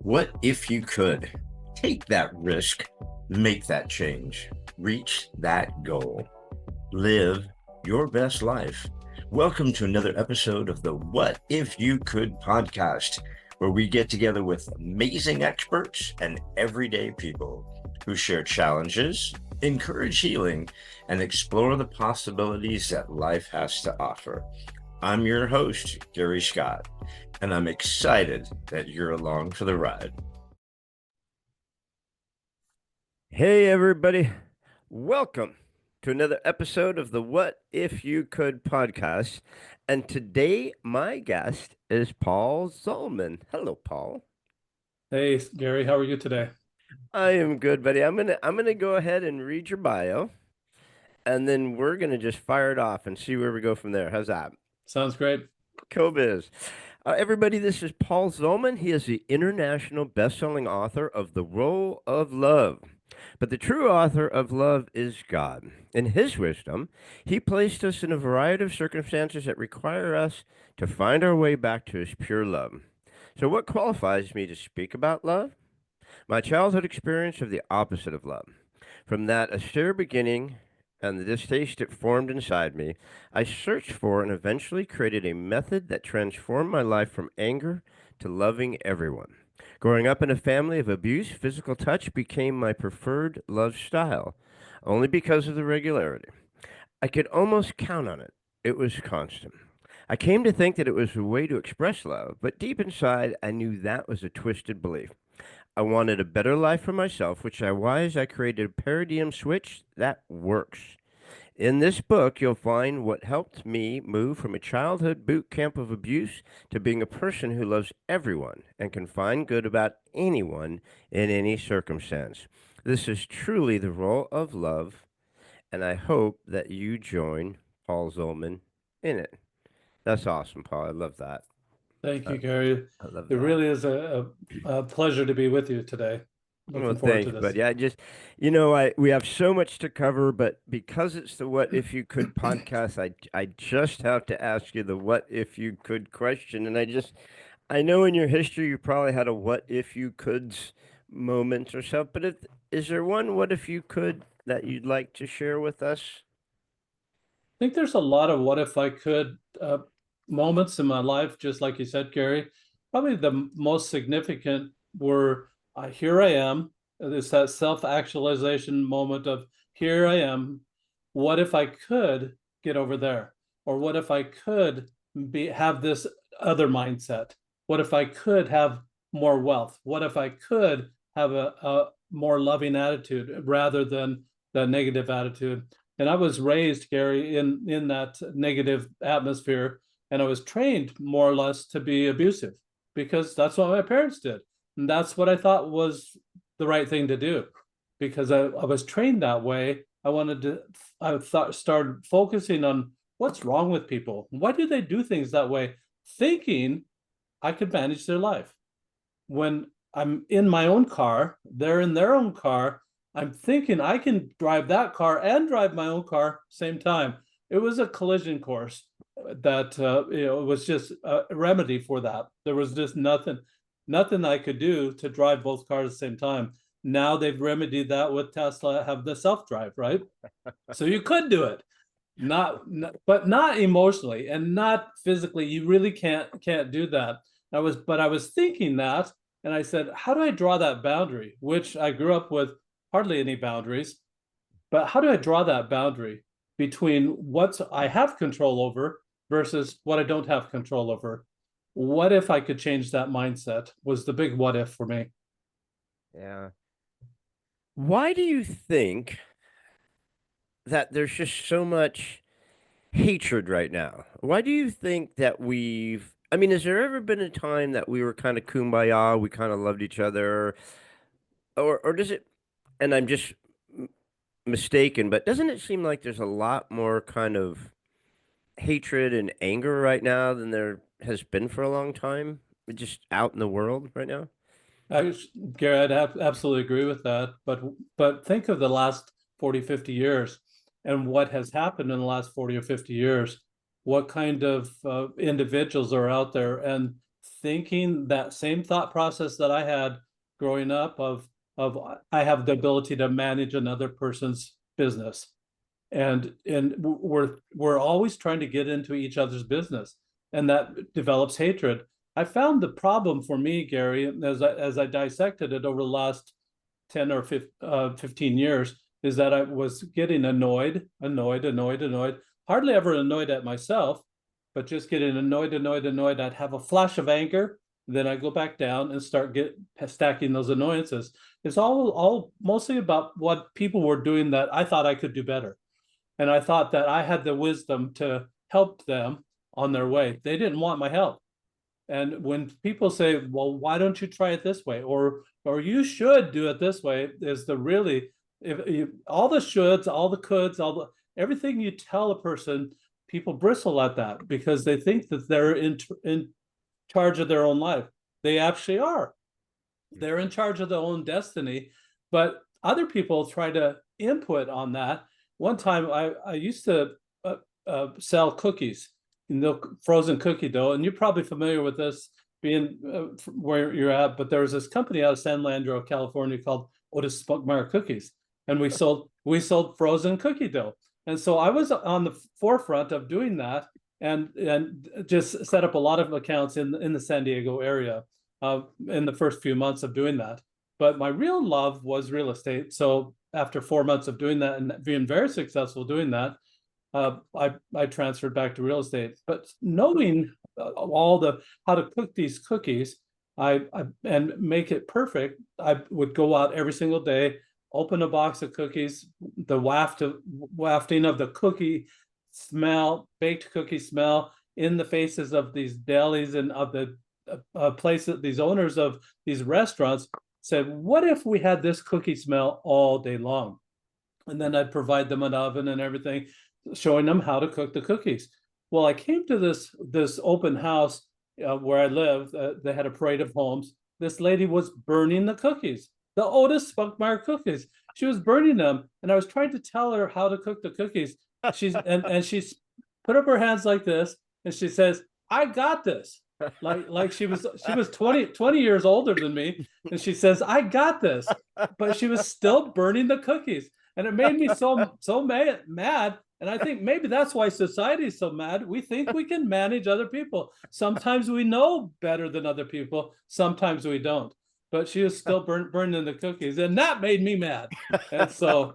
What if you could take that risk, make that change, reach that goal, live your best life? Welcome to another episode of the What If You Could podcast, where we get together with amazing experts and everyday people who share challenges, encourage healing, and explore the possibilities that life has to offer. I'm your host, Gary Scott, and I'm excited that you're along for the ride. Hey, everybody. Welcome to another episode of the What If You Could podcast. And today, my guest is Paul Zolman. Hello, Paul. Hey, Gary, how are you today? I am good, buddy. I'm gonna go ahead and read your bio, and then we're gonna just fire it off and see where we go from there. How's that? Sounds great. Cobiz. Everybody, this is Paul Zolman. He is the international best-selling author of The Role of Love. But the true author of love is God. In his wisdom, he placed us in a variety of circumstances that require us to find our way back to his pure love. So what qualifies me to speak about love? My childhood experience of the opposite of love. From that austere beginning and the distaste it formed inside me, I searched for and eventually created a method that transformed my life from anger to loving everyone. Growing up in a family of abuse, physical touch became my preferred love style, only because of the regularity. I could almost count on it. It was constant. I came to think that it was a way to express love, but deep inside, I knew that was a twisted belief. I wanted a better life for myself, which I created a paradigm switch that works. In this book, you'll find what helped me move from a childhood boot camp of abuse to being a person who loves everyone and can find good about anyone in any circumstance. This is truly the role of love, and I hope that you join Paul Zolman in it. That's awesome, Paul. I love that. Thank I, you, Gary. I love It that. really is a pleasure to be with you today. Well, Looking forward to thanks, this. buddy. We have so much to cover, but because it's the What If You Could podcast, I just have to ask you the What If You Could question. I know in your history you probably had a What If You Could's moment or so, but is there one What If You Could that you'd like to share with us? I think there's a lot of what if I could moments in my life, just like you said, Gary. Probably the most significant were here I am. It's that self-actualization moment of here I am. What if I could get over there? Or what if I could have this other mindset? What if I could have more wealth? What if I could have a more loving attitude rather than the negative attitude? And I was raised, Gary, in that negative atmosphere, and I was trained more or less to be abusive because that's what my parents did, and that's what I thought was the right thing to do because I was trained that way. I thought started focusing on what's wrong with people. Why do they do things that way? Thinking I could manage their life. When I'm in my own car, they're in their own car. I'm thinking I can drive that car and drive my own car same time. It was a collision course that it was just a remedy for that. There was just nothing I could do to drive both cars at the same time. Now they've remedied that with Tesla have the self-drive, right? So you could do it. But not emotionally and not physically. You really can't do that. I was thinking that, and I said, how do I draw that boundary? Which I grew up with hardly any boundaries, but how do I draw that boundary between what I have control over versus what I don't have control over? What if I could change that mindset? Was the big what if for me. Yeah. Why do you think that there's just so much hatred right now? Why do you think that has there ever been a time that we were kind of kumbaya, we kind of loved each other, or does it, and I'm just mistaken, but doesn't it seem like there's a lot more kind of hatred and anger right now than there has been for a long time, just out in the world right now? I, Gary, absolutely agree with that. But think of the last 40, 50 years and what has happened in the last 40 or 50 years. What kind of individuals are out there? And thinking that same thought process that I had growing up of I have the ability to manage another person's business. And we're always trying to get into each other's business, and that develops hatred. I found the problem for me, Gary, as I dissected it over the last 10 or 15 years, is that I was getting annoyed, hardly ever annoyed at myself, but just getting annoyed. I'd have a flash of anger, then I go back down and start stacking those annoyances. It's all mostly about what people were doing that I thought I could do better. And I thought that I had the wisdom to help them on their way. They didn't want my help. And when people say, well, why don't you try it this way? Or you should do it this way, is the really, if all the shoulds, all the coulds, everything you tell a person, people bristle at that because they think that they're in charge of their own life. They actually are. They're in charge of their own destiny, but other people try to input on that. One time I used to sell cookies, frozen cookie dough, and you're probably familiar with this being where you're at, but there was this company out of San Leandro, California called Otis Spunkmeyer Cookies, and we sold frozen cookie dough. And so I was on the forefront of doing that, and just set up a lot of accounts in the San Diego area in the first few months of doing that. But my real love was real estate. So after 4 months of doing that and being very successful doing that, I transferred back to real estate. But knowing all the how to cook these cookies, and make it perfect, I would go out every single day, open a box of cookies, the wafting of the cookie smell, baked cookie smell in the faces of these delis and of the places, these owners of these restaurants said, what if we had this cookie smell all day long? And then I'd provide them an oven and everything, showing them how to cook the cookies. Well, I came to this open house where I lived. They had a parade of homes. This lady was burning the cookies, the Otis Spunkmeyer cookies. She was burning them, and I was trying to tell her how to cook the cookies. She's put up her hands like this, and she says, "I got this." Like she was 20 years older than me, and she says, "I got this," but she was still burning the cookies, and it made me so mad. And I think maybe that's why society is so mad. We think we can manage other people. Sometimes we know better than other people. Sometimes we don't. But she was still burning the cookies, and that made me mad. And so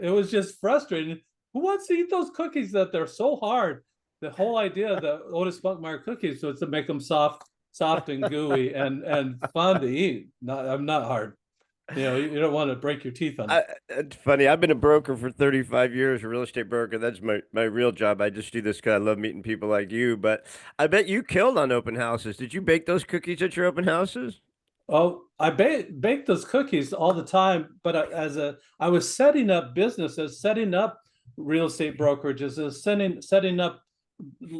it was just frustrating. Who wants to eat those cookies that they're so hard? The whole idea of the Otis Spunkmeyer cookies was to make them soft and gooey and fun to eat. I'm not hard. You don't want to break your teeth on it. It's funny. I've been a broker for 35 years, a real estate broker. That's my real job. I just do this because I love meeting people like you. But I bet you killed on open houses. Did you bake those cookies at your open houses? Oh, I bake those cookies all the time, but I was setting up businesses, setting up real estate brokerages, setting up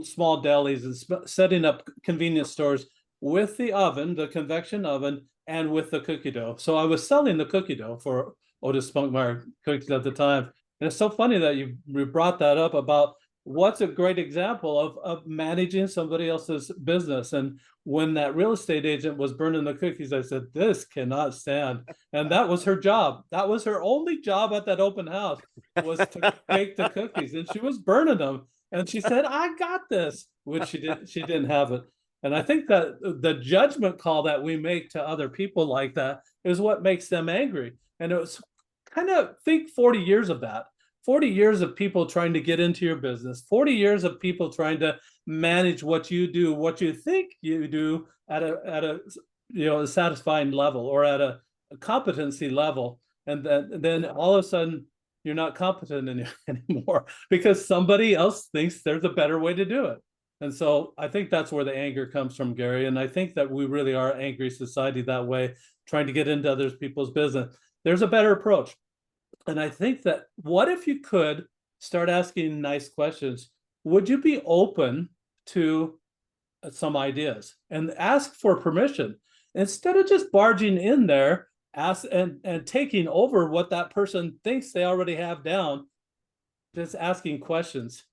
small delis and setting up convenience stores with the oven, the convection oven, and with the cookie dough. So I was selling the cookie dough for Otis Spunkmeyer cookies at the time. And it's so funny that you brought that up about what's a great example of managing somebody else's business. And when that real estate agent was burning the cookies, I said, this cannot stand. And that was her job. That was her only job at that open house, was to bake the cookies. And she was burning them. And she said, I got this, which she didn't have it. And I think that the judgment call that we make to other people like that is what makes them angry. And it was kind of, think 40 years of that. 40 years of people trying to get into your business, 40 years of people trying to manage what you do, what you think you do at a a satisfying level or at a competency level. And then all of a sudden you're not competent anymore because somebody else thinks there's a better way to do it. And so I think that's where the anger comes from, Gary. And I think that we really are an angry society that way, trying to get into other people's business. There's a better approach. And I think that what if you could start asking nice questions? Would you be open to some ideas and ask for permission instead of just barging in there, ask and taking over what that person thinks they already have down, just asking questions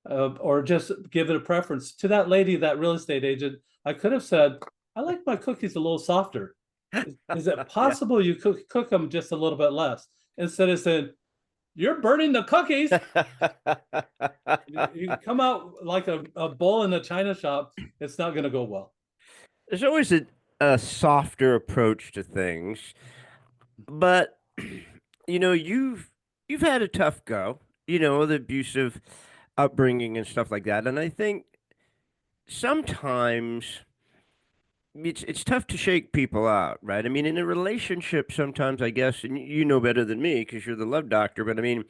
or just give it a preference to that lady, that real estate agent I could have said, I like my cookies a little softer. Is it Yeah. possible you cook them just a little bit less? Instead of saying, you're burning the cookies. You come out like a bull in a china shop, it's not going to go well. There's always a softer approach to things, but you've had a tough go, the abusive upbringing and stuff like that, and I think sometimes it's tough to shake people out, right? I mean, in a relationship, sometimes I guess, and you know better than me because you're the love doctor, but I mean,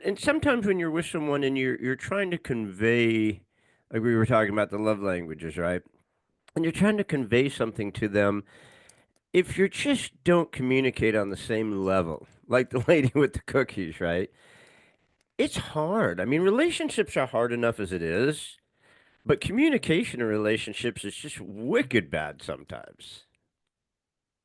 and sometimes when you're with someone and you're trying to convey, like we were talking about the love languages, right? And you're trying to convey something to them, if you just don't communicate on the same level, like the lady with the cookies, right? It's hard. I mean, relationships are hard enough as it is, but communication in relationships is just wicked bad sometimes.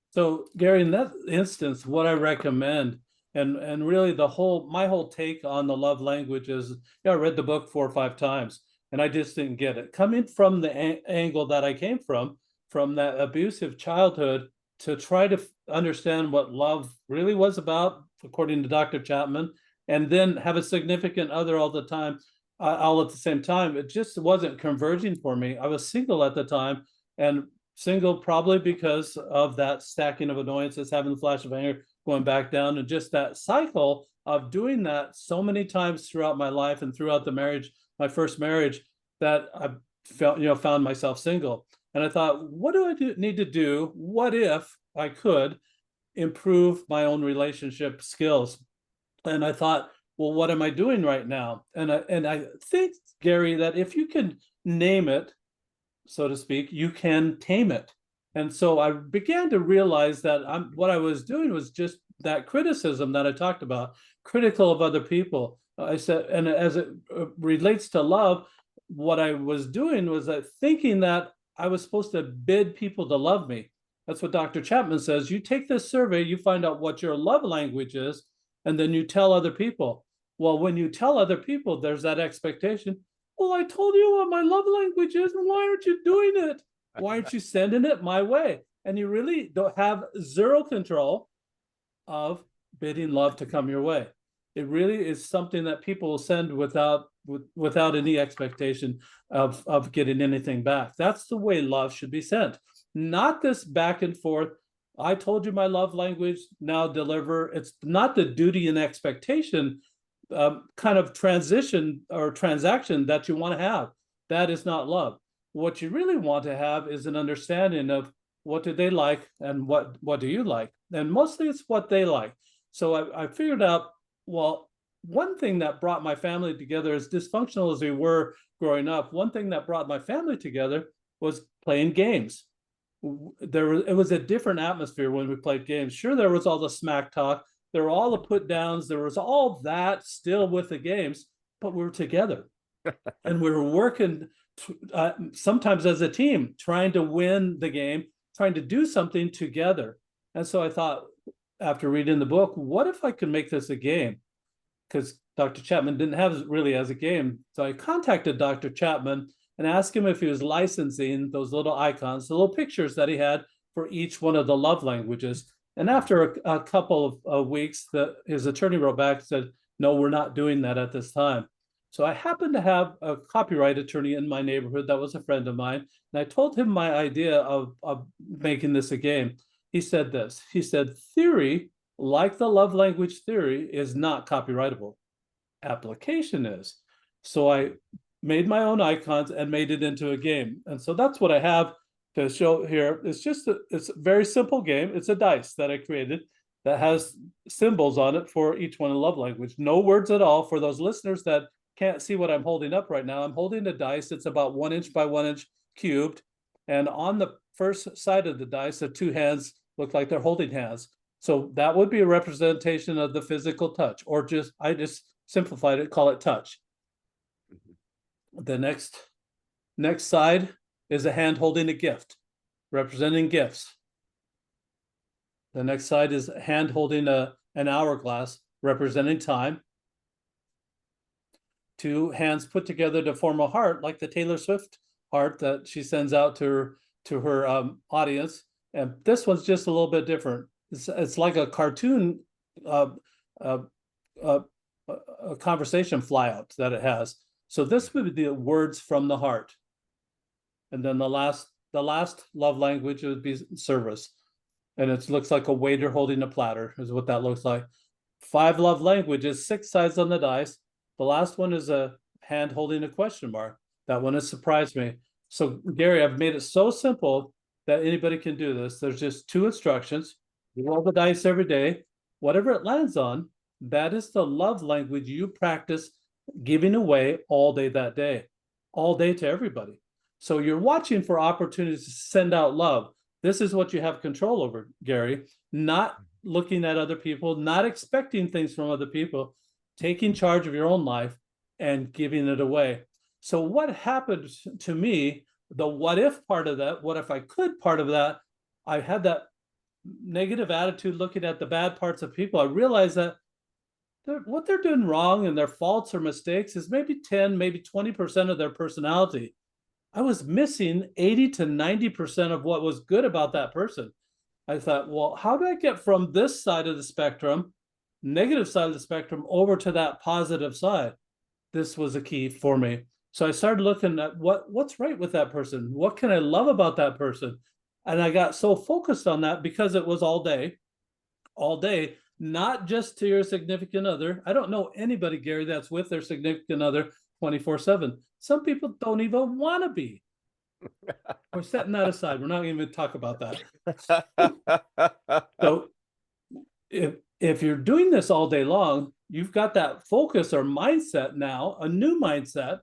So, Gary, in that instance, what I recommend, and really my whole take on the love language is, I read the book 4 or 5 times, and I just didn't get it. Coming from the angle that I came from that abusive childhood, to try to understand what love really was about, according to Dr. Chapman, and then have a significant other all the time, all at the same time, it just wasn't converging for me. I was single at the time, and single probably because of that stacking of annoyances, having the flash of anger, going back down, and just that cycle of doing that so many times throughout my life and throughout the marriage, my first marriage, that I found myself single. And I thought, what do I need to do? What if I could improve my own relationship skills? And I thought, well, what am I doing right now? And I think, Gary, that if you can name it, so to speak, you can tame it. And so I began to realize that what I was doing was just that criticism that I talked about, critical of other people. I said, and as it relates to love, what I was doing was that thinking that I was supposed to bid people to love me. That's what Dr. Chapman says. You take this survey, you find out what your love language is, and then you tell other people. Well, when you tell other people, there's that expectation. Well, I told you what my love language is, and why aren't you doing it? Why aren't you sending it my way? And you really don't have zero control of bidding love to come your way. It really is something that people will send without any expectation of getting anything back. That's the way love should be sent, not this back and forth. I told you my love language, now deliver. It's not the duty and expectation kind of transition or transaction that you want to have. That is not love. What you really want to have is an understanding of what do they like and what do you like, and mostly it's what they like. So I figured out, well, one thing that brought my family together, as dysfunctional as we were growing up, one thing that brought my family together was playing games. It was a different atmosphere when we played games. Sure, there was all the smack talk, there were all the put downs, there was all that still with the games, but we were together and we were working sometimes as a team, trying to win the game, trying to do something together. And so I thought, after reading the book, what if I could make this a game? Because Dr. Chapman didn't have it really as a game. So I contacted Dr. Chapman and asked him if he was licensing those little icons, the little pictures that he had for each one of the love languages. And after a couple of weeks, his attorney wrote back and said, no, we're not doing that at this time. So I happened to have a copyright attorney in my neighborhood that was a friend of mine. And I told him my idea of making this a game. He said this. He said, theory, like the love language theory, is not copyrightable. Application is. So I made my own icons and made it into a game. And so that's what I have to show here. It's a very simple game. It's a dice that I created that has symbols on it for each one in love language. No words at all. For those listeners that can't see what I'm holding up right now, I'm holding a dice. It's about 1 inch by 1 inch cubed. And on the first side of the dice, the two hands look like they're holding hands. So that would be a representation of the physical touch, or I just simplified it, call it touch. The next side is a hand holding a gift, representing gifts. The next side is a hand holding an hourglass, representing time. Two hands put together to form a heart, like the Taylor Swift heart that she sends out to her audience, and this one's just a little bit different. It's like a cartoon, uh, uh, uh, a conversation flyout that it has. So this would be the words from the heart, and then the last love language would be service, and it looks like a waiter holding a platter is what that looks like. Five love languages, six sides on the dice. The last one is a hand holding a question mark. That one has surprised me. So, Gary, I've made it so simple that anybody can do this. There's just two instructions. You roll the dice every day. Whatever it lands on, that is the love language you practice giving away all day that day, all day to everybody. So you're watching for opportunities to send out love. This is what you have control over, Gary, not looking at other people, not expecting things from other people, taking charge of your own life and giving it away. So what happened to me, the what if part of that, what if I could part of that, I had that negative attitude looking at the bad parts of people. I realized that what they're doing wrong and their faults or mistakes is maybe 10, maybe 20% of their personality. I was missing 80 to 90% of what was good about that person. I thought, well, how do I get from this side of the spectrum, negative side of the spectrum, over to that positive side? This was a key for me. So I started looking at what's right with that person. What can I love about that person? And I got so focused on that because it was all day, not just to your significant other. I don't know anybody, Gary, that's with their significant other 24/7. Some people don't even want to be. We're setting that aside. We're not even going to talk about that. So if you're doing this all day long, you've got that focus or mindset now, a new mindset.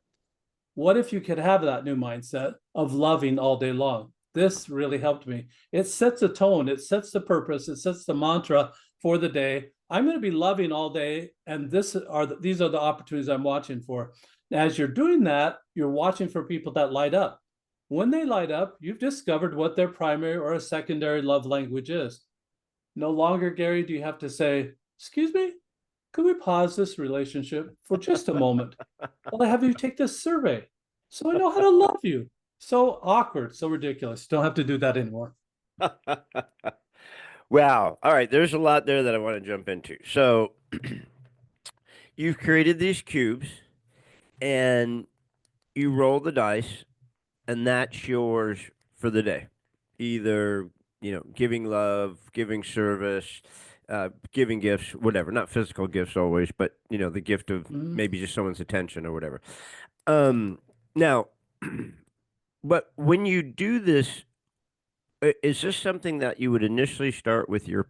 What if you could have that new mindset of loving all day long? This really helped me. It sets a tone, it sets the purpose, it sets the mantra for the day. I'm going to be loving all day, and these are the opportunities I'm watching for. As you're doing that, you're watching for people that light up. When they light up, you've discovered what their primary or a secondary love language is. No longer, Gary, do you have to say, excuse me, could we pause this relationship for just a moment? Well, I have you take this survey so I know how to love you. So awkward, so ridiculous. Don't have to do that anymore. Wow. All right. There's a lot there that I want to jump into. So you've created these cubes and you roll the dice, and that's yours for the day. Either, giving love, giving service, giving gifts, whatever. Not physical gifts always, but, the gift of maybe just someone's attention or whatever. Now, but when you do this, is this something that you would initially start with your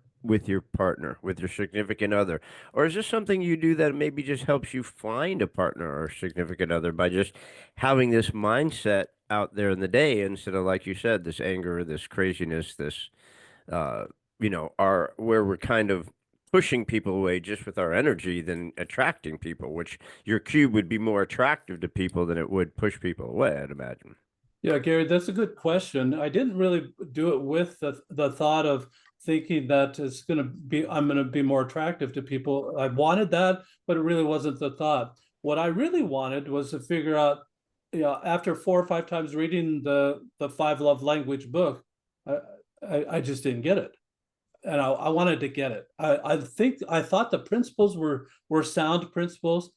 partner, with your significant other, or is this something you do that maybe just helps you find a partner or significant other by just having this mindset out there in the day instead of, like you said, this anger, this craziness, this our where we're kind of pushing people away just with our energy than attracting people, which your cube would be more attractive to people than it would push people away, I'd imagine. Yeah, Gary, that's a good question. I didn't really do it with the thought of thinking that I'm going to be more attractive to people. I wanted that, but it really wasn't the thought. What I really wanted was to figure out, after 4 or 5 times reading the five love language book, I just didn't get it. And I wanted to get it. I thought the principles were sound principles,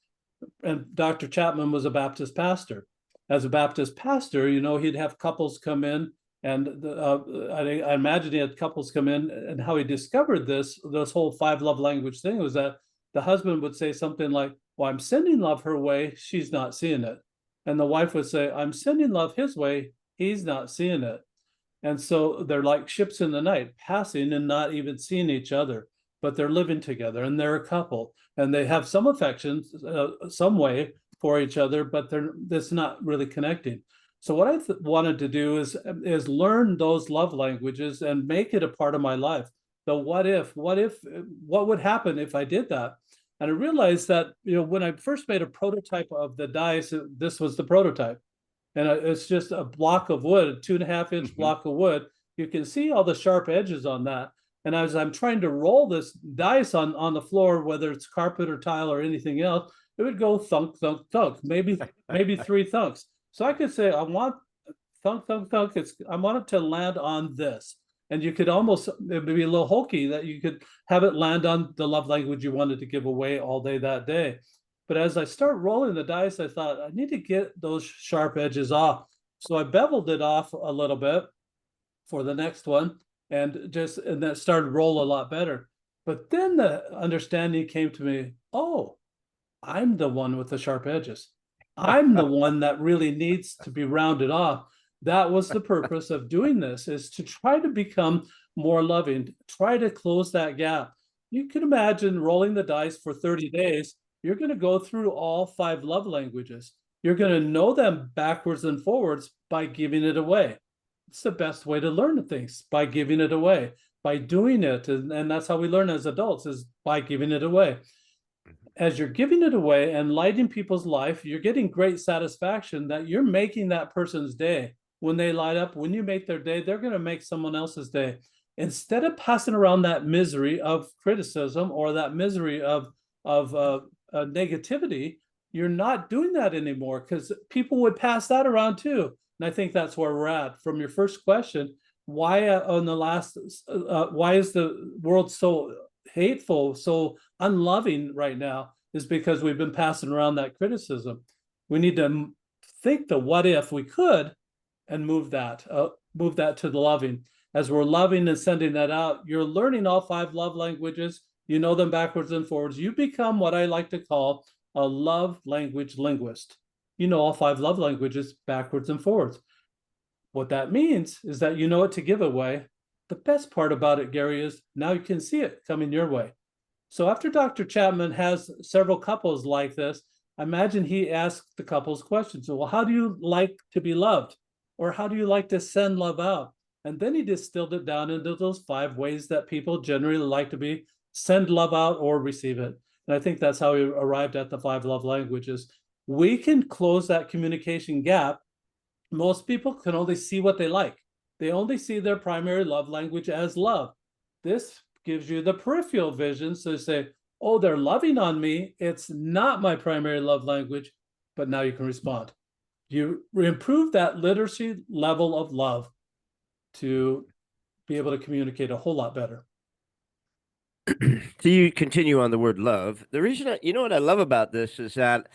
and Dr. Chapman was a Baptist pastor. As a Baptist pastor, he'd have couples come in, and I imagine he had couples come in, and how he discovered this whole five love language thing was that the husband would say something like, well, I'm sending love her way, she's not seeing it. And the wife would say, I'm sending love his way, he's not seeing it. And so they're like ships in the night, passing and not even seeing each other, but they're living together and they're a couple and they have some affection, some way for each other, but that's not really connecting. So what I wanted to do is learn those love languages and make it a part of my life. The what would happen if I did that? And I realized that, when I first made a prototype of the dice, this was the prototype. And it's just a block of wood, a 2.5 inch block of wood. You can see all the sharp edges on that. And as I'm trying to roll this dice on the floor, whether it's carpet or tile or anything else, it would go thunk, thunk, thunk, maybe 3 thunks. So I could say, I want thunk, thunk, thunk. I want it to land on this. And you could almost, it'd be a little hokey that you could have it land on the love language you wanted to give away all day that day. But as I start rolling the dice, I thought I need to get those sharp edges off. So I beveled it off a little bit for the next one, and that started to roll a lot better. But then the understanding came to me, oh, I'm the one with the sharp edges. I'm the one that really needs to be rounded off. That was the purpose of doing this, is to try to become more loving, try to close that gap. You can imagine rolling the dice for 30 days. You're going to go through all 5 love languages. You're going to know them backwards and forwards by giving it away. It's the best way to learn things, by giving it away, by doing it. And that's how we learn as adults, is by giving it away. As you're giving it away and lighting people's life, you're getting great satisfaction that you're making that person's day. When they light up, when you make their day, they're going to make someone else's day. Instead of passing around that misery of criticism or that misery of negativity, you're not doing that anymore, because people would pass that around too. And I think that's where we're at. From your first question, why on the last, why is the world so hateful, so unloving right now, is because we've been passing around that criticism. We need to think the what if we could, and move that to the loving. As we're loving and sending that out, you're learning all 5 love languages. You know them backwards and forwards. You become what I like to call a love language linguist. You know all 5 love languages backwards and forwards. What that means is that you know what to give away. The best part about it, Gary, is now you can see it coming your way. So after Dr. Chapman has several couples like this, I imagine he asked the couples questions. So, well, how do you like to be loved? Or how do you like to send love out? And then he distilled it down into those 5 ways that people generally like to be send love out or receive it. And I think that's how we arrived at the 5 love languages. We can close that communication gap. Most people can only see what they like. They only see their primary love language as love. This gives you the peripheral vision. So you say, oh, they're loving on me. It's not my primary love language, but now you can respond. You improve that literacy level of love to be able to communicate a whole lot better. So you continue on the word love. The reason, you know what I love about this is that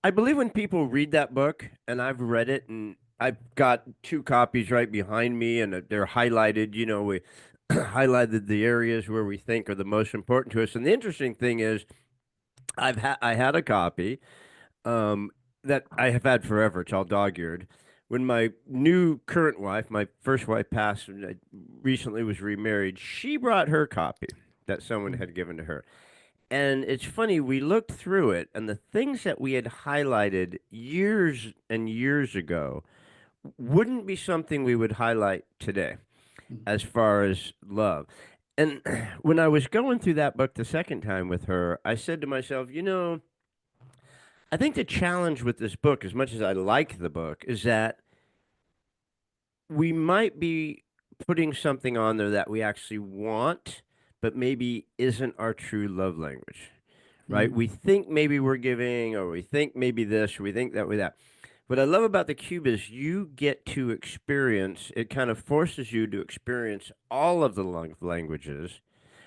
I believe when people read that book, and I've read it, and I've got 2 copies right behind me, and they're highlighted. You know, we highlighted the areas where we think are the most important to us. And the interesting thing is, I had a copy um, that I have had forever. It's all dog-eared. When my new current wife, my first wife, passed, and I recently was remarried, she brought her copy that someone had given to her. And it's funny, we looked through it, and the things that we had highlighted years and years ago wouldn't be something we would highlight today as far as love. And when I was going through that book the second time with her, I said to myself, you know, I think the challenge with this book, as much as I like the book, is that we might be putting something on there that we actually want, but maybe isn't our true love language, right? Mm-hmm. We think maybe we're giving, or we think maybe this, or we think that, with that. What I love about the cube is you get to experience, it kind of forces you to experience all of the love languages,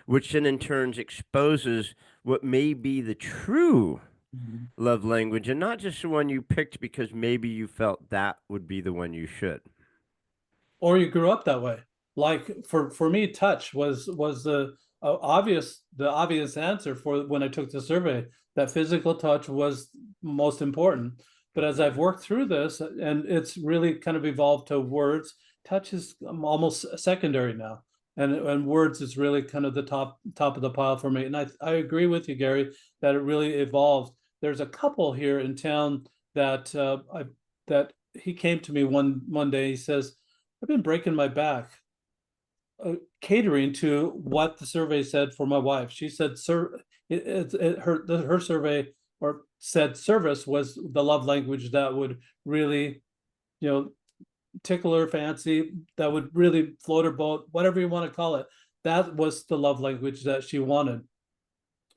which then in turn exposes what may be the true Mm-hmm. love language, and not just the one you picked because maybe you felt that would be the one you should. Or you grew up that way. Like for me, touch was the obvious answer for when I took the survey, that physical touch was most important. But as I've worked through this, and it's really kind of evolved to words, touch is almost secondary now. And words is really kind of the top of the pile for me. And I agree with you, Gary, that it really evolved. There's a couple here in town that that he came to me one day. He says, I've been breaking my back catering to what the survey said for my wife. She said, "Sir, her survey or said service was the love language that would really, you know, tickle her fancy, that would really float her boat, whatever you want to call it. That was the love language that she wanted.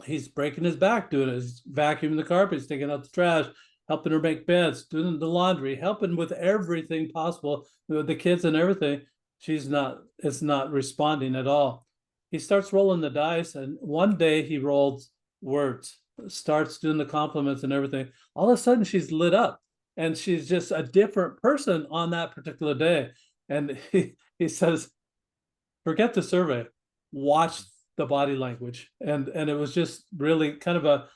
He's breaking his back doing it. He's vacuuming the carpet, he's taking out the trash. helping her make beds, doing the laundry, helping with everything possible, the kids and everything. She's not, it's not responding at all. He starts rolling the dice, and one day he rolls words, starts doing the compliments and everything. All of a sudden, she's lit up, and she's just a different person on that particular day. And he says, forget the survey, watch the body language. And it was just really kind of a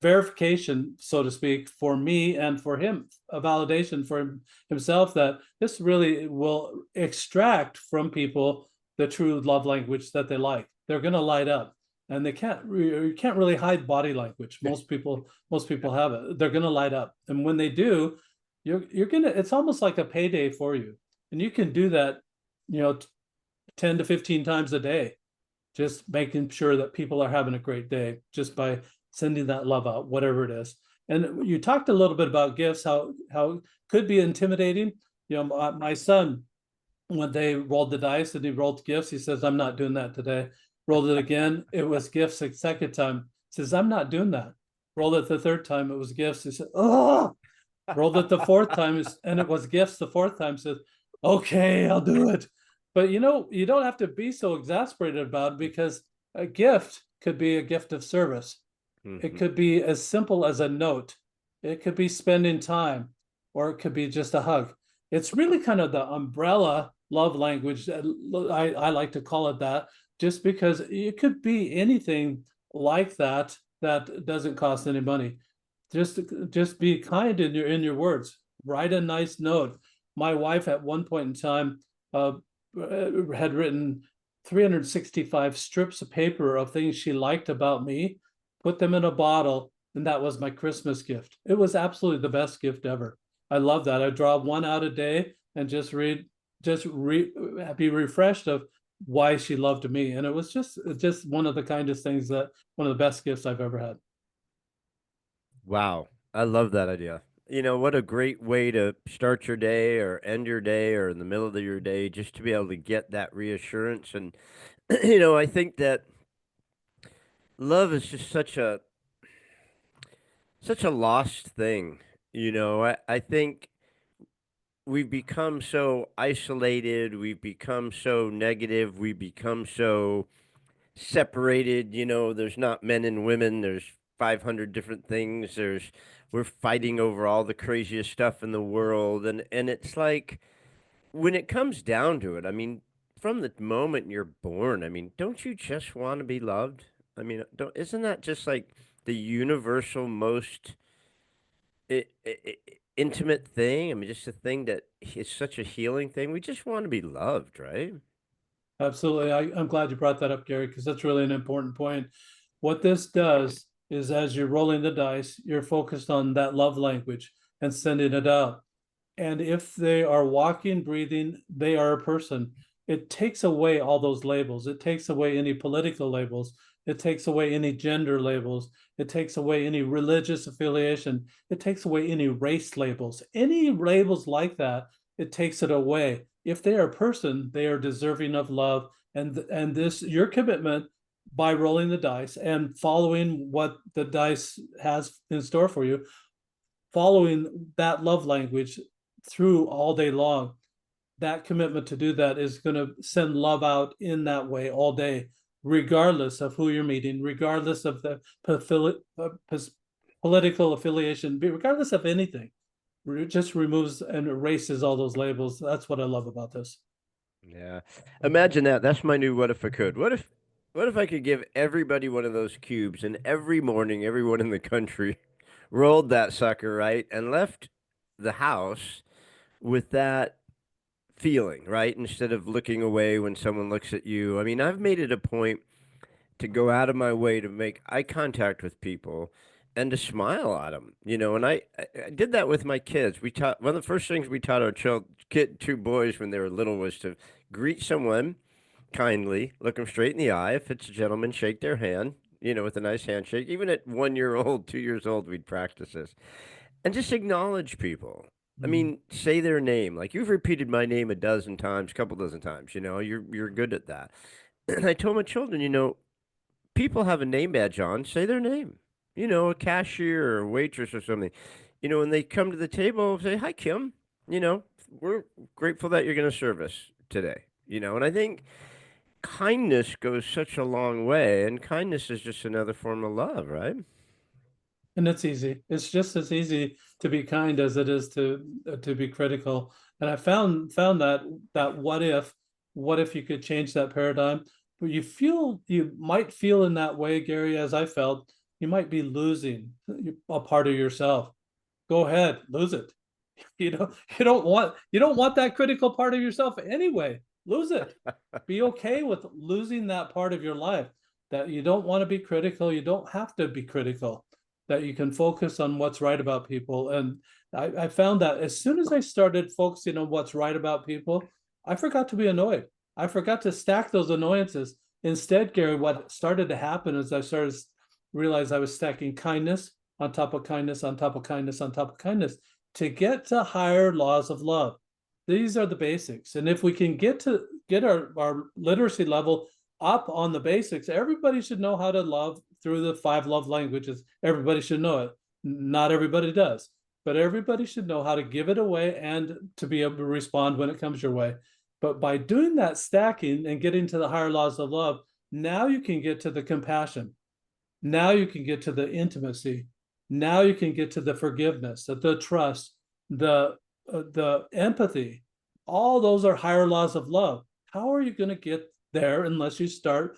verification, so to speak, for me and for him, a validation for himself that this really will extract from people the true love language that they like. They're going to light up, and they can't. You can't really hide body language. Most people have it. They're going to light up, and when they do, you're gonna. It's almost like a payday for you, and you can do that, you know, 10 to 15 times a day, just making sure that people are having a great day just by sending that love out, whatever it is. And you talked a little bit about gifts, how it could be intimidating. You know, my son, when they rolled the dice and he rolled gifts, he says, "I'm not doing that today." Rolled it again, it was gifts. The second time, he says, "I'm not doing that." Rolled it the third time, it was gifts. He said, "Oh." Rolled it the fourth time, and it was gifts. The fourth time, says, "Okay, I'll do it." But you don't have to be so exasperated about it, because a gift could be a gift of service. It Mhm. could be as simple as a note. It could be spending time, or it could be just a hug. It's really kind of the umbrella love language. I like to call it that, just because it could be anything like that that doesn't cost any money. Just be kind in your words. Write a nice note. My wife at one point in time had written 365 strips of paper of things she liked about me, put them in a bottle, and that was my Christmas gift. It was absolutely the best gift ever. I love that. I draw one out a day and be refreshed of why she loved me. And it was just one of the kindest things, that one of the best gifts I've ever had. Wow. I love that idea. What a great way to start your day or end your day or in the middle of your day, just to be able to get that reassurance. And, I think that love is just such a lost thing. I think we've become so isolated, we've become so negative, we've become so separated. There's not men and women, there's 500 different things. We're fighting over all the craziest stuff in the world. And it's like, when it comes down to it, I mean, from the moment you're born, I mean, don't you just want to be loved? I mean, don't isn't that just like the universal most intimate thing? I mean, just a thing that is such a healing thing. We just want to be loved, right? Absolutely. I'm glad you brought that up, Gary, because that's really an important point. What this does is, as you're rolling the dice, you're focused on that love language and sending it out. And if they are walking, breathing, they are a person. It takes away all those labels. It takes away any political labels. It takes away any gender labels. It takes away any religious affiliation. It takes away any race labels. Any labels like that, it takes it away. If they are a person, they are deserving of love. And this, your commitment by rolling the dice and following what the dice has in store for you, following that love language through all day long, that commitment to do that is going to send love out in that way all day, regardless of who you're meeting, regardless of the political affiliation, regardless of anything. It just removes and erases all those labels. That's what I love about this. Yeah. Imagine that. That's my new what if I could. What if I could give everybody one of those cubes, and every morning everyone in the country rolled that sucker, right? And left the house with that feeling, right? Instead of looking away when someone looks at you. I mean, I've made it a point to go out of my way to make eye contact with people and to smile at them, and I did that with my kids. We taught one of the first things we taught our two boys when they were little was to greet someone kindly, look them straight in the eye. If it's a gentleman, shake their hand, with a nice handshake. Even at 1 year old, 2 years old, we'd practice this and just acknowledge people. I Mm. mean, say their name. Like, you've repeated my name a dozen times, couple dozen times. You're good at that. And I told my children, people have a name badge on, say their name. a cashier or waitress or something, when they come to the table, say, "Hi, Kim. We're grateful that you're going to serve us today." And I think kindness goes such a long way, and kindness is just another form of love, right? And it's easy. It's just as easy to be kind as it is to be critical. And I found that what if you could change that paradigm? But you might feel in that way, Gary, as I felt, you might be losing a part of yourself. Go ahead, lose it. You don't want that critical part of yourself anyway. Lose it. Be okay with losing that part of your life. That you don't want to be critical. You don't have to be critical. That you can focus on what's right about people. And I found that as soon as I started focusing on what's right about people, I forgot to be annoyed. I forgot to stack those annoyances. Instead, Gary, what started to happen is I started to realize I was stacking kindness on top of kindness on top of kindness on top of kindness to get to higher laws of love. These are the basics. And if we can get our literacy level up on the basics, everybody should know how to love through the five love languages. Everybody should know it. Not everybody does, but everybody should know how to give it away and to be able to respond when it comes your way. But by doing that stacking and getting to the higher laws of love, now you can get to the compassion. Now you can get to the intimacy. Now you can get to the forgiveness, the trust, the empathy. All those are higher laws of love. How are you going to get there unless you start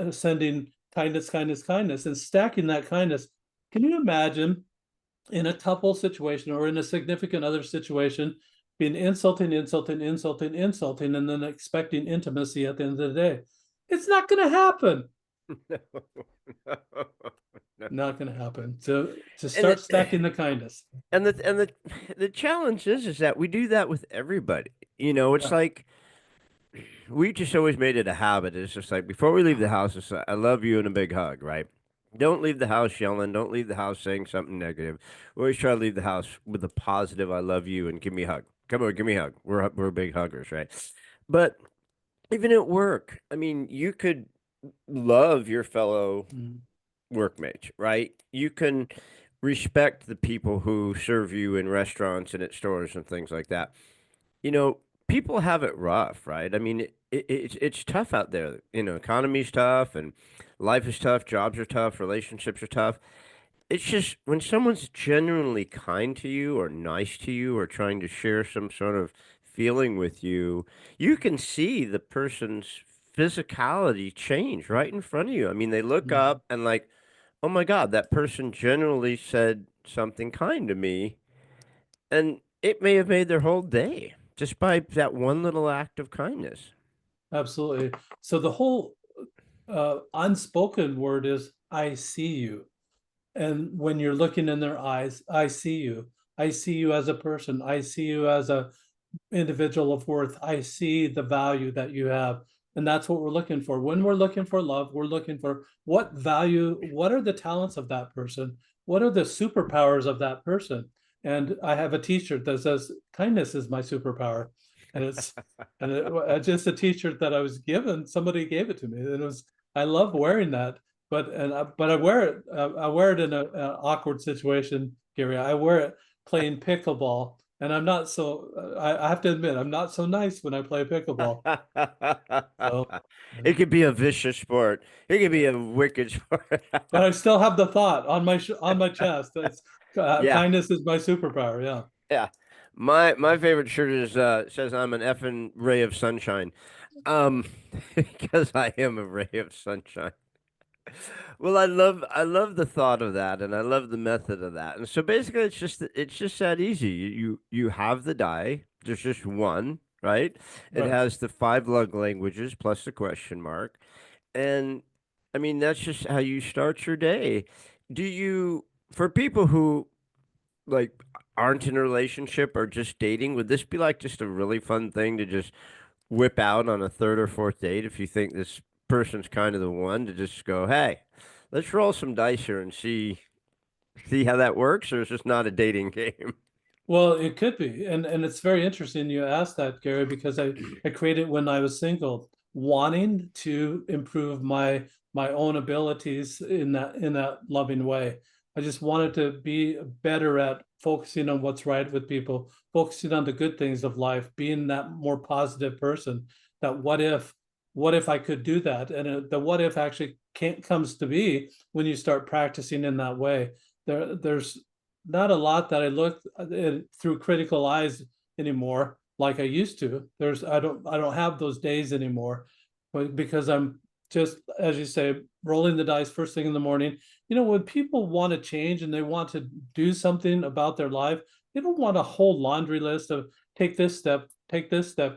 sending kindness, kindness, kindness, and stacking that kindness? Can you imagine in a couple situation or in a significant other situation being insulting, insulting, insulting, insulting, and then expecting intimacy at the end of the day? It's not going to happen. No, no. Not going to happen. To And start stacking the kindness. the challenge is that we do that with everybody. It's Yeah, like we just always made it a habit. It's just like before we leave the house, it's like, I love you and a big hug, right? Don't leave the house yelling. Don't leave the house saying something negative. We always try to leave the house with a positive, I love you, and give me a hug. Come on, give me a hug. We're big huggers, right? But even at work, I mean, you could love your fellow mm, workmates, right? You can respect the people who serve you in restaurants and at stores and things like that. You know, People have it rough, right? I mean, it's tough out there. Economy's tough and life is tough, jobs are tough, relationships are tough. It's just when someone's genuinely kind to you or nice to you or trying to share some sort of feeling with you, you can see the person's physicality change right in front of you. I mean, they look mm. up and like, oh my God, that person genuinely said something kind to me. And it may have made their whole day just by that one little act of kindness. Absolutely. So the whole unspoken word is I see you. And when you're looking in their eyes, I see you. I see you as a person. I see you as a individual of worth. I see the value that you have. And that's what we're looking for. When we're looking for love, we're looking for what value, what are the talents of that person? What are the superpowers of that person? And I have a t-shirt that says kindness is my superpower. And just a t-shirt that I was given, somebody gave it to me. And it was, I love wearing that. But I wear it. I wear it in an awkward situation, Gary. I wear it playing pickleball, and I'm not so. I have to admit, I'm not so nice when I play pickleball. So, It could be a vicious sport. It could be yeah. a wicked sport. But I still have the thought on on my chest. It's Yeah, kindness is my superpower. Yeah, yeah. My favorite shirt is says I'm an effing ray of sunshine. Um, because I am a ray of sunshine. Well, I love the thought of that, and I love the method of that. And so basically, it's just that easy. You have the die. There's just one, right? It right. has the five love languages plus the question mark, and I mean that's just how you start your day. For people who like aren't in a relationship or just dating, would this be like just a really fun thing to just whip out on a third or fourth date if you think this person's kind of the one to just go, hey, let's roll some dice here and see how that works, or it's just not a dating game. Well, it could be, and it's very interesting you asked that, Gary, because I created when I was single. wanting to improve my own abilities in that loving way. I just wanted to be better at focusing on what's right with people, focusing on the good things of life, being that more positive person. That what if I could do that? And the what if actually can't comes to be when you start practicing in that way. There's not a lot that I look through critical eyes anymore like I used to. I don't have those days anymore, but because I'm just, as you say, rolling the dice first thing in the morning. You know, when people want to change and they want to do something about their life, they don't want a whole laundry list of take this step,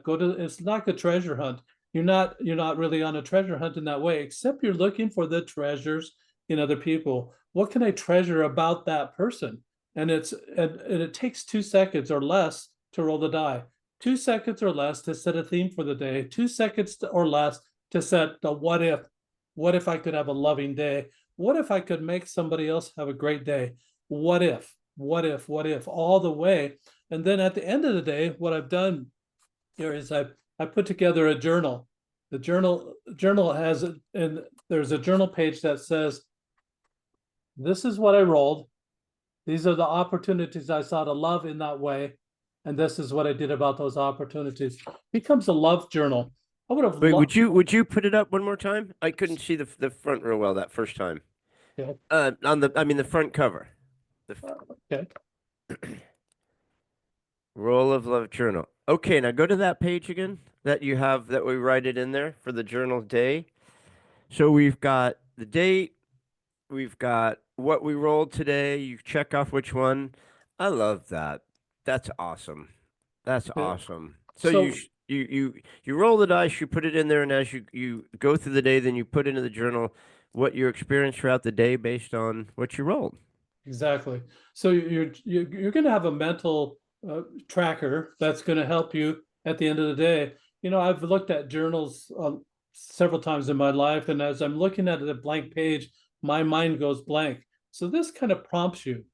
go to, it's like a treasure hunt. You're not really on a treasure hunt in that way, except you're looking for the treasures in other people. What can I treasure about that person? And it takes 2 seconds or less to roll the die. 2 seconds or less to set a theme for the day. 2 seconds or less to set the what if. What if I could have a loving day? What if I could make somebody else have a great day? What if? What if? All the way. And then at the end of the day, what I've done here is I put together a journal. The journal has, and there's a journal page that says, this is what I rolled. These are the opportunities I saw to love in that way. And this is what I did about those opportunities. It becomes a love journal. I would have Wait, loved. would you put it up one more time? I couldn't see the front real well that first time. Okay. On the I mean the front cover. The Okay. Roll of Love journal. Okay, now go to that page again that you have that we write it in there for the journal day. So we've got the date, we've got what we rolled today. You check off which one. I love that. That's awesome. That's Yeah. awesome. So So you roll the dice, you put it in there, and as you go through the day, then you put into the journal what your experience throughout the day based on what you rolled. exactly. So you're going to have a mental tracker that's going to help you at the end of the day. You know, I've looked at journals several times in my life, and as I'm looking at the blank page, my mind goes blank. So this kind of prompts you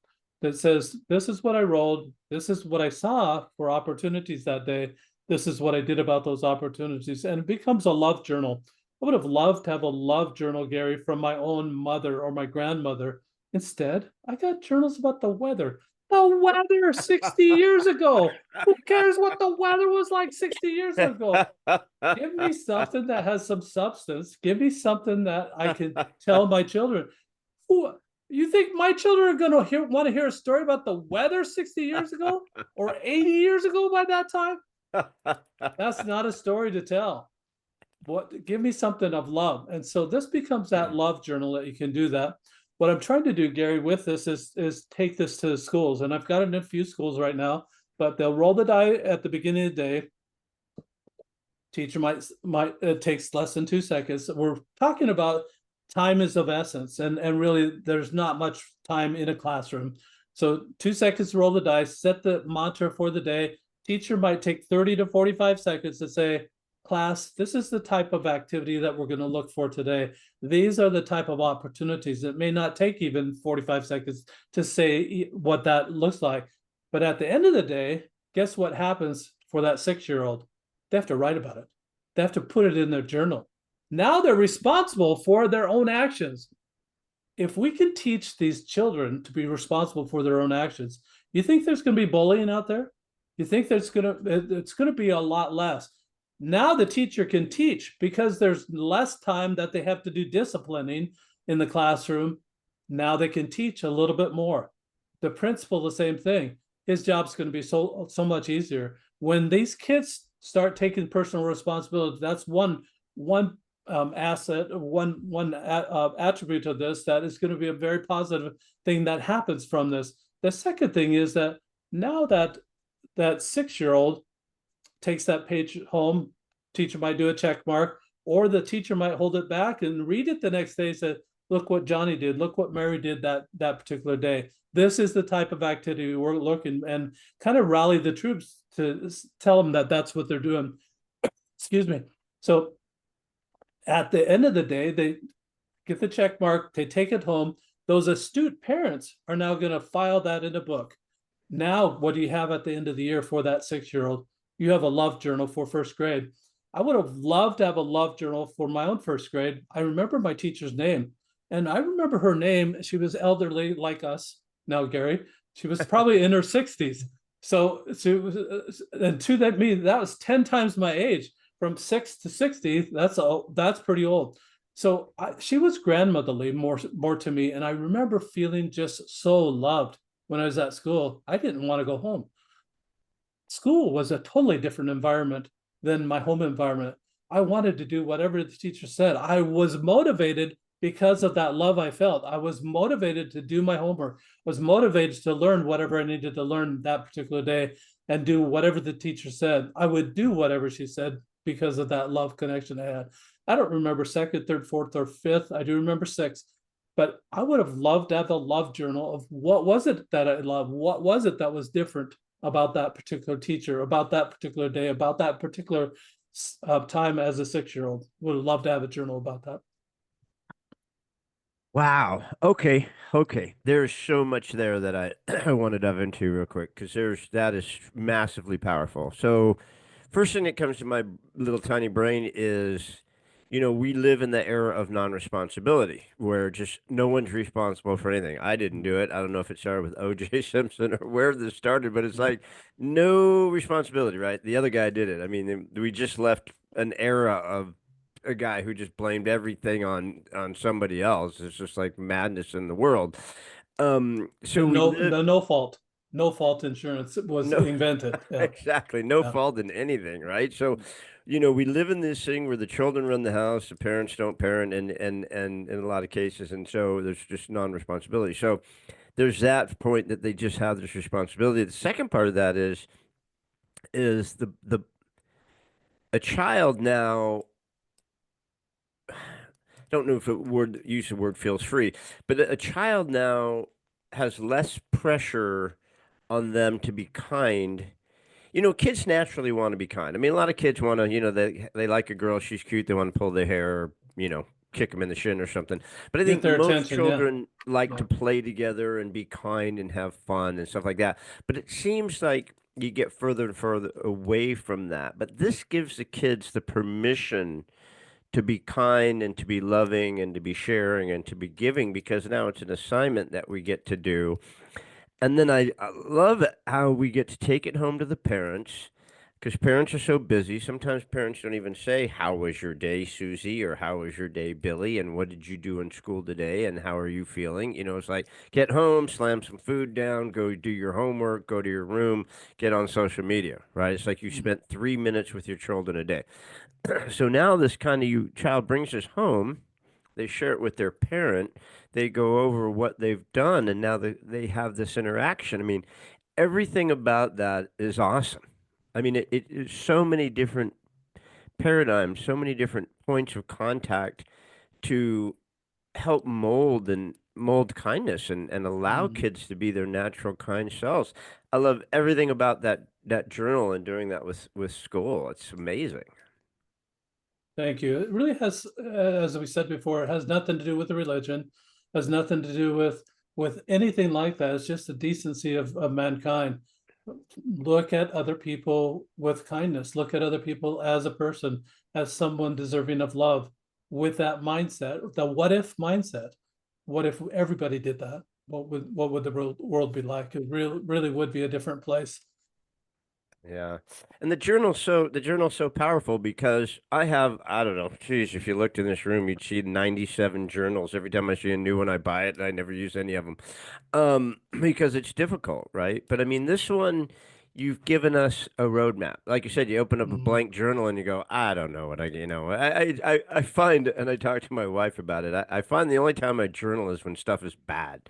that says, "This is what I rolled. This is what I saw for opportunities that day. This is what I did about those opportunities," and it becomes a love journal. I would have loved to have a love journal, Gary, from my own mother or my grandmother. Instead, I got journals about the weather. The weather 60 years ago. Who cares what the weather was like 60 years ago? Give me something that has some substance. Give me something that I can tell my children. Who you think my children are going to want to hear a story about the weather 60 years ago or 80 years ago by that time? That's not a story to tell. What give me something of love. And so this becomes that love journal that you can do that. What I'm trying to do, Gary, with this is take this to the schools. And I've got it in a few schools right now, but they'll roll the die at the beginning of the day. Teacher might it takes less than 2 seconds. We're talking about time is of essence, and really there's not much time in a classroom. So 2 seconds to roll the dice, set the mantra for the day. Teacher might take 30 to 45 seconds to say, class, this is the type of activity that we're going to look for today. These are the type of opportunities. It may not take even 45 seconds to say what that looks like. But at the end of the day, guess what happens for that 6-year-old? They have to write about it. They have to put it in their journal. Now they're responsible for their own actions. If we can teach these children to be responsible for their own actions, you think there's going to be bullying out there? You think it's going to be a lot less. Now the teacher can teach because there's less time that they have to do disciplining in the classroom. Now they can teach a little bit more. The principal, the same thing. His job's going to be so much easier. When these kids start taking personal responsibility, that's one asset, one attribute of this that is going to be a very positive thing that happens from this. The second thing is that now that 6-year-old takes that page home, teacher might do a check mark, or the teacher might hold it back and read it the next day. Say, look what Johnny did, look what Mary did that particular day. This is the type of activity we're looking, and kind of rally the troops to tell them that that's what they're doing. Excuse me. So at the end of the day, they get the check mark, they take it home. Those astute parents are now going to file that in a book. Now, what do you have at the end of the year for that 6-year-old? You have a love journal for first grade. I would have loved to have a love journal for my own first grade. I remember my teacher's name, and I remember her name. She was elderly like us now, Gary. She was probably in her 60s. So, and to that me, that was 10 times my age from 6 to 60. That's pretty old. So she was grandmotherly more to me, and I remember feeling just so loved when I was at school. I didn't want to go home. School was a totally different environment than my home environment. I wanted to do whatever the teacher said. I was motivated because of that love I felt. I was motivated to do my homework, was motivated to learn whatever I needed to learn that particular day and do whatever the teacher said. I would do whatever she said because of that love connection I had. I don't remember second, third, fourth, or fifth. I do remember sixth, but I would have loved to have the love journal of what was it that I loved? What was it that was different about that particular teacher, about that particular day, about that particular time as a 6-year-old. Would love to have a journal about that. Wow. Okay. Okay. There's so much there that I I want to dive into real quick because there's that is massively powerful. So, first thing that comes to my little tiny brain is, we live in the era of non-responsibility where just no one's responsible for anything. I didn't do it. I don't know if it started with O.J. Simpson or where this started, but it's Yeah. like no responsibility, right? The other guy did it. I mean, we just left an era of a guy who just blamed everything on somebody else. It's just like madness in the world. So And we live no fault, no fault insurance was no invented. Yeah. exactly no Yeah. fault in anything, right? So, we live in this thing where the children run the house, the parents don't parent, and in a lot of cases, and so there's just non-responsibility. So there's that point that they just have this responsibility. The second part of that is the a child now don't know if the word use of word feels free, but a child now has less pressure on them to be kind. Kids naturally want to be kind. I mean, a lot of kids want to, they like a girl, she's cute, they want to pull their hair or, kick them in the shin or something. But I Get think their most attention. Yeah. children like to Yeah. play together and be kind and have fun and stuff like that. But it seems like you get further and further away from that. But this gives the kids the permission to be kind and to be loving and to be sharing and to be giving because now it's an assignment that we get to do. And then I love how we get to take it home to the parents because parents are so busy. Sometimes parents don't even say, "How was your day, Susie?" or "How was your day, Billy?" and "What did you do in school today?" and "How are you feeling?" It's like get home, slam some food down, go do your homework, go to your room, get on social media, right? It's like you Mm. spent 3 minutes with your children a day. So now this kind of child brings us home. They share it with their parent. They go over what they've done, and now they have this interaction. I mean, everything about that is awesome. I mean, it is so many different paradigms, so many different points of contact to help mold kindness and allow Mm. kids to be their natural kind selves. I love everything about that journal and doing that with school. It's amazing. Thank you. It really has, as we said before, it has nothing to do with the religion, has nothing to do with anything like that. It's just the decency of mankind. Look at other people with kindness. Look at other people as a person, as someone deserving of love, with that mindset, the what if mindset. What if everybody did that? What would the world be like? It really would be a different place. Yeah. And the journal's so powerful because I don't know, geez, if you looked in this room, you'd see 97 journals. Every time I see a new one, I buy it and I never use any of them. Because it's difficult, right? But I mean, this one, you've given us a roadmap. Like you said, you open up a Mhm. blank journal and you go, I don't know what I find, and I talked to my wife about it. I find the only time I journal is when stuff is bad.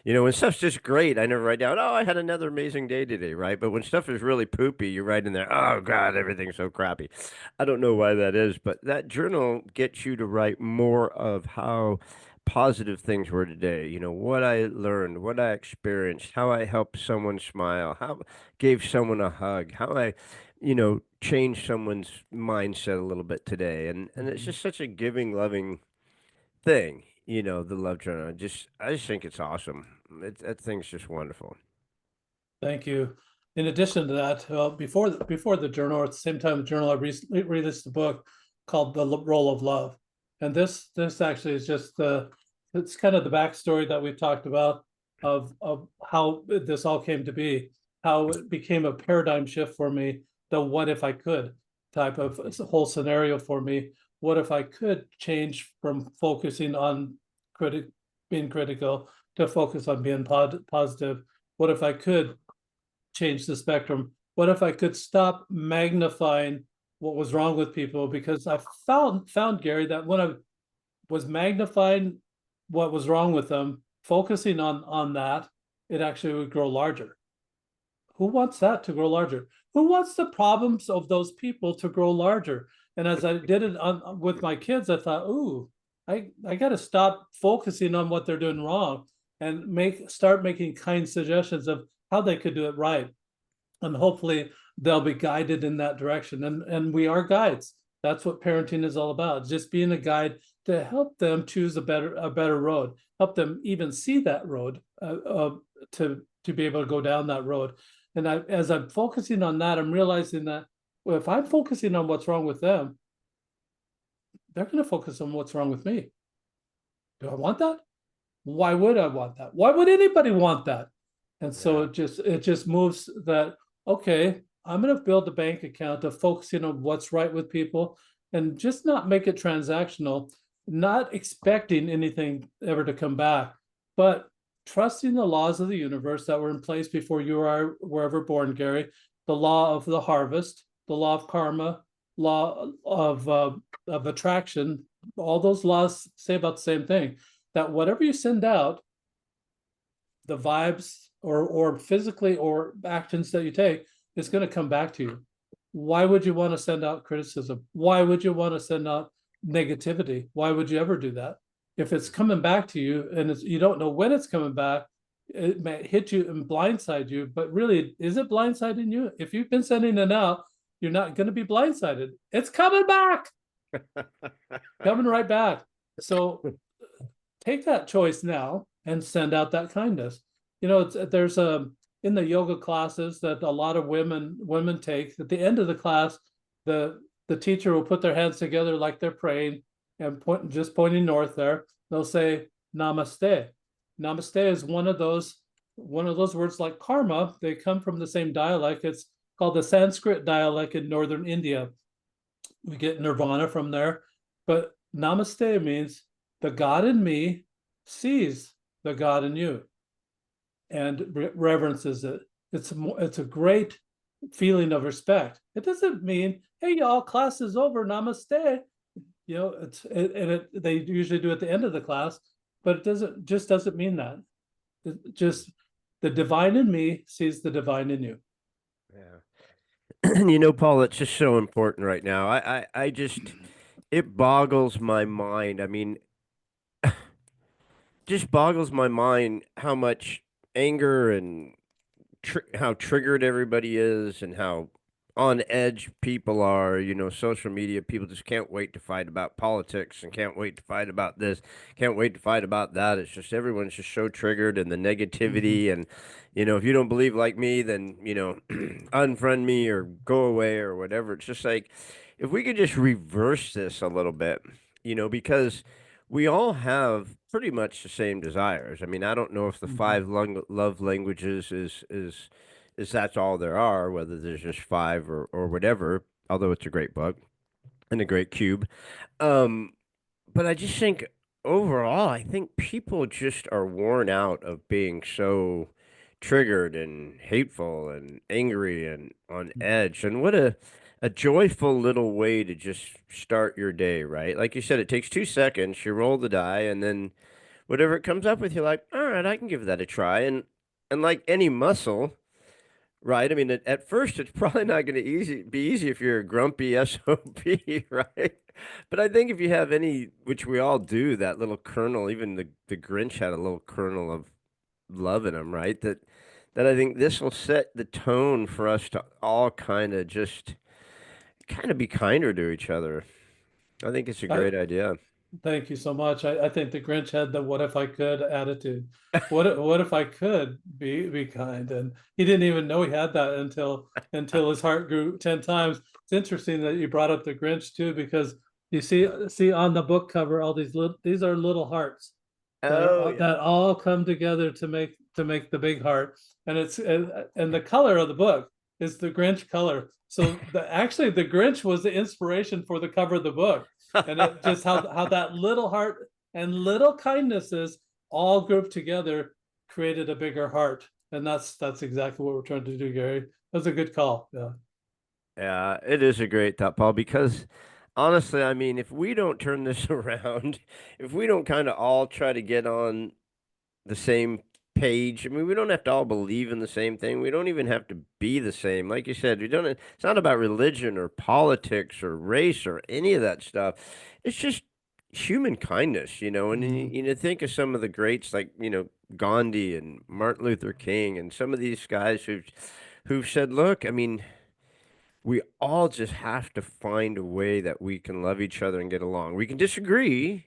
When stuff's just great, I never write down, oh, I had another amazing day today, right? But when stuff is really poopy, you write in there, oh, God, everything's so crappy. I don't know why that is, but that journal gets you to write more of how positive things were today. What I learned, what I experienced, how I helped someone smile, how gave someone a hug, how I, changed someone's mindset a little bit today. And it's Mhm. just such a giving, loving thing, the love journal. I just think it's awesome. That thing's just wonderful. Thank you. in addition to that, before the journal, at the same time the journal, I recently released a book called The Role of Love, and this actually is just it's kind of the backstory that we've talked about of how this all came to be, how it became a paradigm shift for me, the what if I could type of whole scenario for me. What if I could change from focusing on being critical to focus on being positive? What if I could change the spectrum? What if I could stop magnifying what was wrong with people? Because I found Gary that when I was magnifying what was wrong with them, focusing on that, it actually would grow larger. Who wants that to grow larger? Who wants the problems of those people to grow larger? And as I did it with my kids, I thought, ooh, I got to stop focusing on what they're doing wrong and start making kind suggestions of how they could do it right. And hopefully they'll be guided in that direction. And we are guides. That's what parenting is all about. Just being a guide to help them choose a better road, help them even see that road to be able to go down that road. And as I'm focusing on that, I'm realizing that, well, if I'm focusing on what's wrong with them, they're going to focus on what's wrong with me. Do I want that? Why would I want that? Why would anybody want that? And so Yeah. it just moves that, okay, I'm going to build a bank account of focusing on what's right with people and just not make it transactional, not expecting anything ever to come back, but trusting the laws of the universe that were in place before you were ever born, Gary. The law of the harvest, the law of karma, law of attraction. All those laws say about the same thing. That whatever you send out, the vibes or physically or actions that you take is going to come back to you. Why would you want to send out criticism? Why would you want to send out negativity? Why would you ever do that? If it's coming back to you and you don't know when it's coming back, it may hit you and blindside you. But really, is it blindsiding you? If you've been sending it out, you're not going to be blindsided. It's coming back, coming right back. So take that choice now and send out that kindness. There's a in the yoga classes that a lot of women take. At the end of the class, the teacher will put their hands together like they're praying and pointing north there. They'll say namaste. Namaste is one of those words like karma. They come from the same dialect. It's called the Sanskrit dialect in northern India. We get nirvana from there, but namaste means the God in me sees the God in you and reverences it. It's a great feeling of respect. It doesn't mean, hey, y'all, class is over, namaste. They usually do at the end of the class, but it doesn't mean that. It just the divine in me sees the divine in you. Yeah. Paul, it's just so important right now. I just, it boggles my mind. I mean, just boggles my mind how much anger and how triggered everybody is and how on edge people are. Social media people just can't wait to fight about politics and can't wait to fight about this, can't wait to fight about that. It's just everyone's just so triggered and the Mm-hmm. negativity and if you don't believe like me, then unfriend me or go away or whatever. It's just like if we could just reverse this a little bit, because we all have pretty much the same desires. I mean, I don't know if the Mm-hmm. five love languages is that's all there are, whether there's just five or whatever. Although it's a great book and a great cube, um, but I just think overall, I think people just are worn out of being so triggered and hateful and angry and on edge. And what a joyful little way to just start your day, right? Like you said, it takes 2 seconds. You roll the die, and then whatever it comes up with, you're like, all right, I can give that a try. And like any muscle, right? I mean, at first, it's probably not going to be easy if you're a grumpy SOB, right? But I think if you have any, which we all do, that little kernel, even the Grinch had a little kernel of love in him, right? That I think this will set the tone for us to all kind of be kinder to each other. I think it's a I great idea. Thank you so much. I think the Grinch had the "what if I could" attitude. What if I could be kind? And he didn't even know he had that until his heart grew 10 times. It's interesting that you brought up the Grinch too, because you see on the book cover all these are little hearts Oh yeah. that all come together to make the big heart. And and the color of the book is the Grinch color. So actually the Grinch was the inspiration for the cover of the book, and it just how that little heart and little kindnesses all grouped together created a bigger heart. And that's exactly what we're trying to do, Gary. That's a good call. Yeah. Yeah, it is a great thought, Paul, because honestly, I mean, if we don't turn this around, if we don't kind of all try to get on the same page, I mean, we don't have to all believe in the same thing. We don't even have to be the same. Like you said, we don't, it's not about religion or politics or race or any of that stuff. It's just human kindness, and Mm-hmm. think of some of the greats like, Gandhi and Martin Luther King and some of these guys who've said, look, I mean, we all just have to find a way that we can love each other and get along. We can disagree.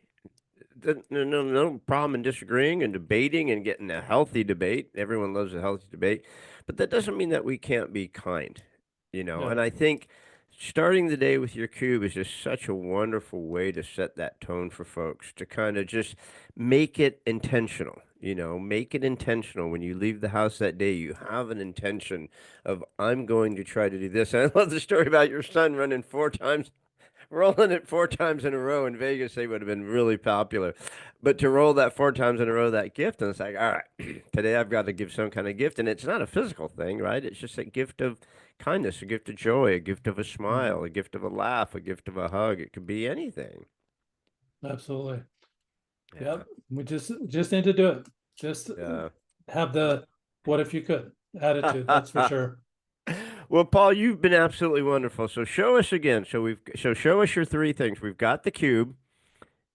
No problem in disagreeing and debating and getting a healthy debate. Everyone loves a healthy debate, but that doesn't mean that we can't be kind. And Yeah. I think starting the day with your cube is just such a wonderful way to set that tone for folks to kind of just make it intentional. Make it intentional when you leave the house that day. You have an intention of, I'm going to try to do this. And I love the story about your son running 4 times. Rolling it 4 times in a row in Vegas, they would have been really popular. But to roll that 4 times in a row, that gift, and it's like, all right, today I've got to give some kind of gift. And it's not a physical thing, right? It's just a gift of kindness, a gift of joy, a gift of a Mm-hmm. smile, a gift of a laugh, a gift of a hug. It could be anything. Absolutely. Yeah. Yep. We just need to do it. Just Yeah. have the "what if you could" attitude. That's for sure. Well, Paul, you've been absolutely wonderful. So show us again. Show us your 3 things. We've got the cube.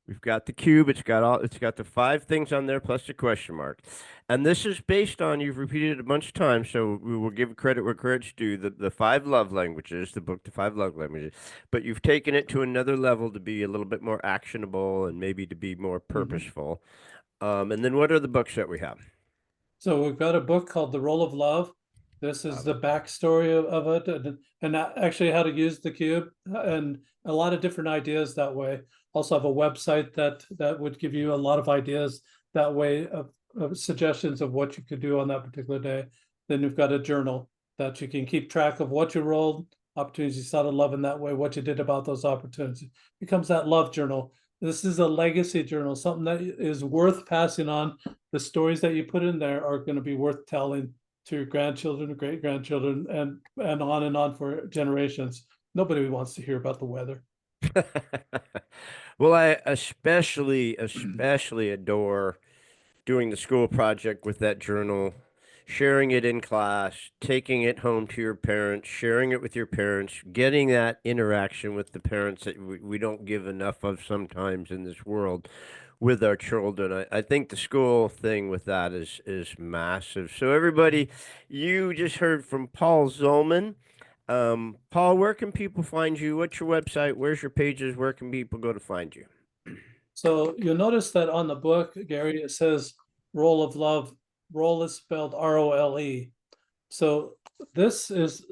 We've got the cube. It's got the 5 things on there plus the question mark. And this is based on, you've repeated it a bunch of times, so we will give credit where credit's due, the 5 love languages, the book, The 5 Love Languages. But you've taken it to another level to be a little bit more actionable and maybe to be more Mhm. purposeful. And then what are the books that we have? So we've got a book called The Role of Love. This is Love the it. backstory of it, and actually how to use the cube, and a lot of different ideas that way. Also have a website that would give you a lot of ideas that way of suggestions of what you could do on that particular day. Then you've got a journal that you can keep track of what you rolled, opportunities you saw to love in that way, what you did about those opportunities. Becomes that love journal. This is a legacy journal, something that is worth passing on. The stories that you put in there are going to be worth telling to your grandchildren, great grandchildren, and on for generations. Nobody wants to hear about the weather. Well, I especially adore doing the school project with that journal, sharing it in class, taking it home to your parents, sharing it with your parents, getting that interaction with the parents that we don't give enough of sometimes in this world with our children. I think the school thing with that is massive. So everybody, you just heard from Paul Zolman. Paul, where can people find you? What's your website? Where's your pages? Where can people go to find you? So you'll notice that on the book, Gary, it says "Role of Love." Role is spelled ROLE. So this is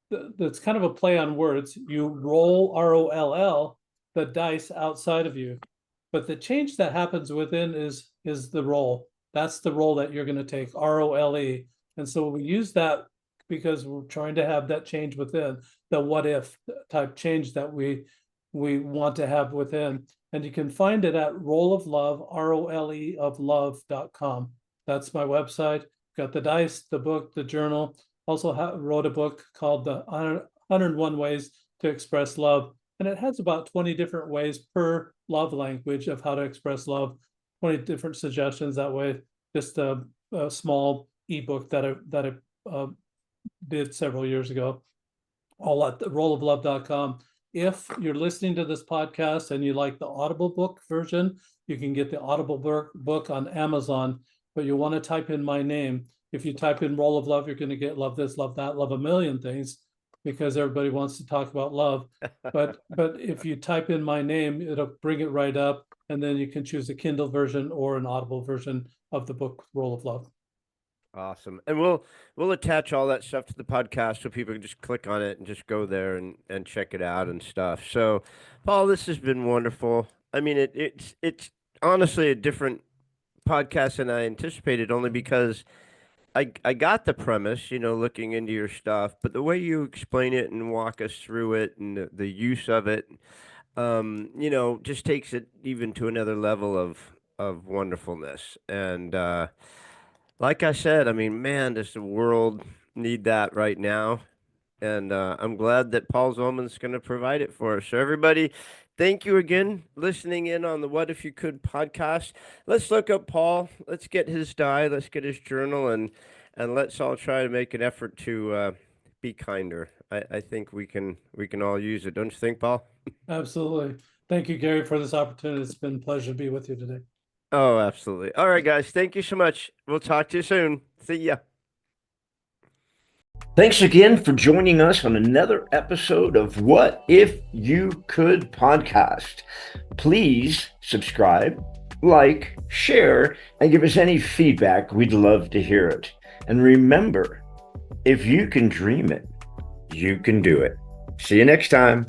that's kind of a play on words. You roll ROLL the dice outside of you, but the change that happens within is the roll. That's the roll that you're going to take, ROLE. And so we use that because we're trying to have that change within, the what if type change that we want to have within. And you can find it at Roll of Love, ROLE of love.com. That's my website. Got the dice, the book, the journal. Also wrote a book called The 101 Ways to Express Love. And it has about 20 different ways per love language of how to express love, 20 different suggestions that way. Just a small ebook that I did several years ago, all at the rolloflove.com. If you're listening to this podcast and you like the Audible book version, you can get the Audible book on Amazon, but you want to type in my name. If you type in Roll of Love, you're going to get Love This, Love That, Love a Million Things. because everybody wants to talk about love. But if you type in my name, it'll bring it right up, and then you can choose a Kindle version or an Audible version of the book Role of Love. Awesome. And we'll attach all that stuff to the podcast so people can just click on it and just go there and check it out and stuff. So, Paul, this has been wonderful. I mean, it's honestly a different podcast than I anticipated, only because I got the premise, looking into your stuff, but the way you explain it and walk us through it and the use of it, just takes it even to another level of wonderfulness. And like I said, I mean, man, does the world need that right now? And I'm glad that Paul Zolman's going to provide it for us. So, everybody, thank you again listening in on the What If You Could podcast. Let's look up Paul. Let's get his diary. Let's get his journal, and let's all try to make an effort to be kinder. I think we can all use it. Don't you think, Paul? Absolutely. Thank you, Gary, for this opportunity. It's been a pleasure to be with you today. Oh, absolutely. All right, guys. Thank you so much. We'll talk to you soon. See ya. Thanks again for joining us on another episode of What If You Could podcast. Please subscribe, like, share, and give us any feedback. We'd love to hear it. And remember, if you can dream it, you can do it. See you next time.